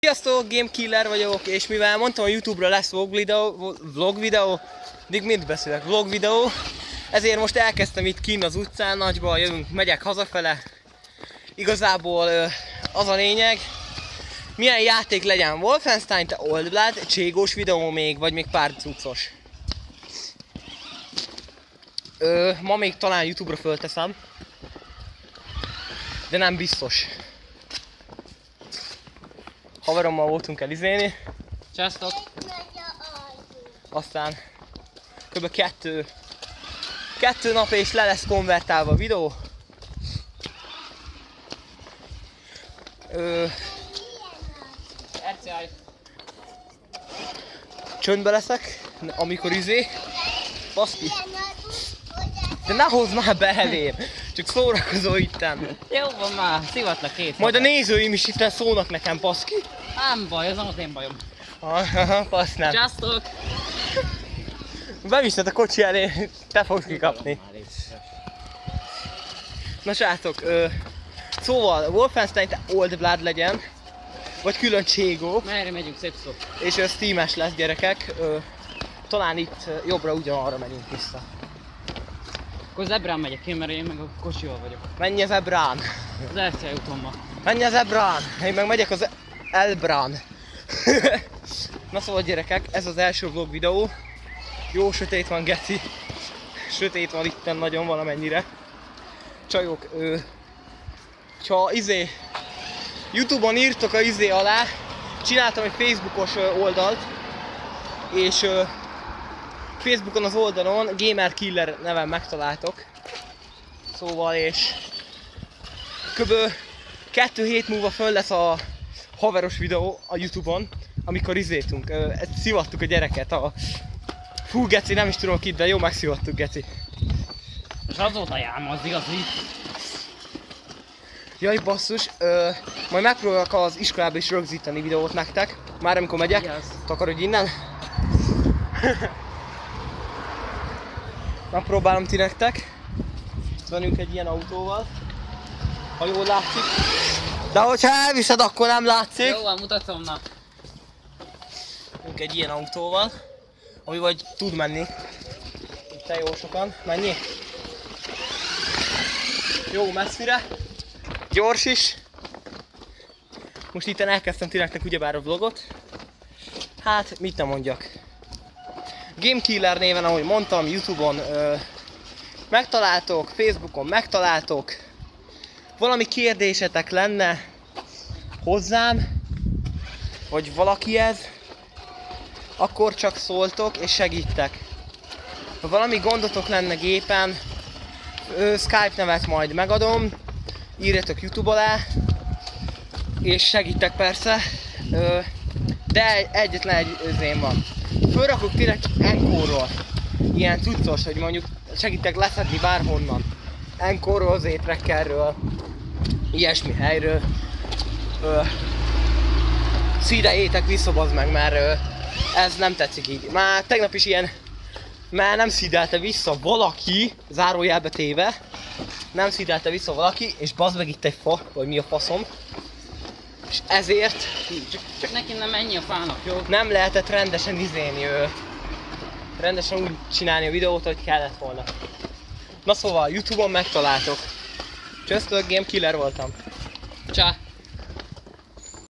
Sziasztok, Gamekiller vagyok, és mivel mondtam, a YouTube-ra lesz vlog videó, mit beszélek, vlog videó, ezért most elkezdtem itt kinn az utcán, nagyba megyek hazafele. Igazából az a lényeg, milyen játék legyen, Wolfenstein, Old Blood, cségós videó még, vagy még pár cuccos. Ma még talán YouTube-ra fölteszem, de nem biztos. Haverommal voltunk el izélni. Sziasztok! Aztán kb. kettő nap és le lesz konvertálva a videó. Csöndbe leszek, amikor baszki. De ne hozd már be elém, csak szórakozó itten. Jó van már, szivatlak két. Majd a nézőim is itten szólnak nekem, baszki. Nem baj, ez nem az én bajom. Aha, fasz nem. Sziasztok! Beviszed a kocsi elé, te fogsz kikapni. Na srácok, szóval Wolfenstein Old Blood legyen, vagy külön cségó. Merre megyünk, szép szó. És Steam-es lesz, gyerekek. Talán itt jobbra ugyanarra megyünk vissza. Akkor zebrán megyek én, mert én meg a kocsival vagyok. Menj az Ebrán! Az RCA úton. Menj az Ebrán! Én meg megyek az Elbrán. Na szóval gyerekek, ez az első vlog videó. Jó sötét van, geci. Sötét van itten nagyon valamennyire. Csajok, ha YouTube-on írtok a alá, csináltam egy Facebookos oldalt, és Facebookon az oldalon Gamerkiller neven megtaláltok. Szóval, és kb. 2 hét múlva föl lesz a haveros videó a YouTube-on, amikor szivattuk a gyereket. Fú, geci, nem is tudom kit, de jó megszivattuk, geci. És azóta járm, az igazi. Jaj, basszus, majd megpróbálok az iskolába is rögzíteni videót nektek. Már amikor megyek, takarodj innen. Megpróbálom ti nektek. Venünk egy ilyen autóval, ha jól látszik. De hogyha elviszed, akkor nem látszik. Jó van, mutatom, na. Venünk egy ilyen autóval, ami vagy tud menni. Itt jó sokan. Mennyi? Jó messzire. Gyors is. Most itt elkezdtem ti nektek ugyebár a vlogot. Hát, mit nem mondjak. Gamekiller néven, ahogy mondtam, YouTube-on megtaláltok, Facebookon megtaláltok. Valami kérdésetek lenne hozzám, vagy valakihez, akkor csak szóltok és segítek. Ha valami gondotok lenne gépen, Skype nevet majd megadom, írjatok YouTube alá, és segítek persze, de egyetlen egy özém van. Fölrakok direkt Encore-ról, ilyen cuccos, hogy mondjuk segítek leszedni bárhonnan. Encore-ról, Z-Trackerről, ilyesmi helyről. Szídeljétek vissza, bazd meg, mert ez nem tetszik így. Már tegnap is ilyen, már nem szídelte vissza valaki, zárójelbe téve. Nem szídelte vissza valaki, és bazd meg itt egy fa, vagy mi a faszom. És ezért Csak neki nem menj a fának, jó? nem lehetett rendesen rendesen úgy csinálni a videót, hogy kellett volna. Na szóval, YouTube-on megtaláltok. Csöztök, Gamekiller voltam. Csá!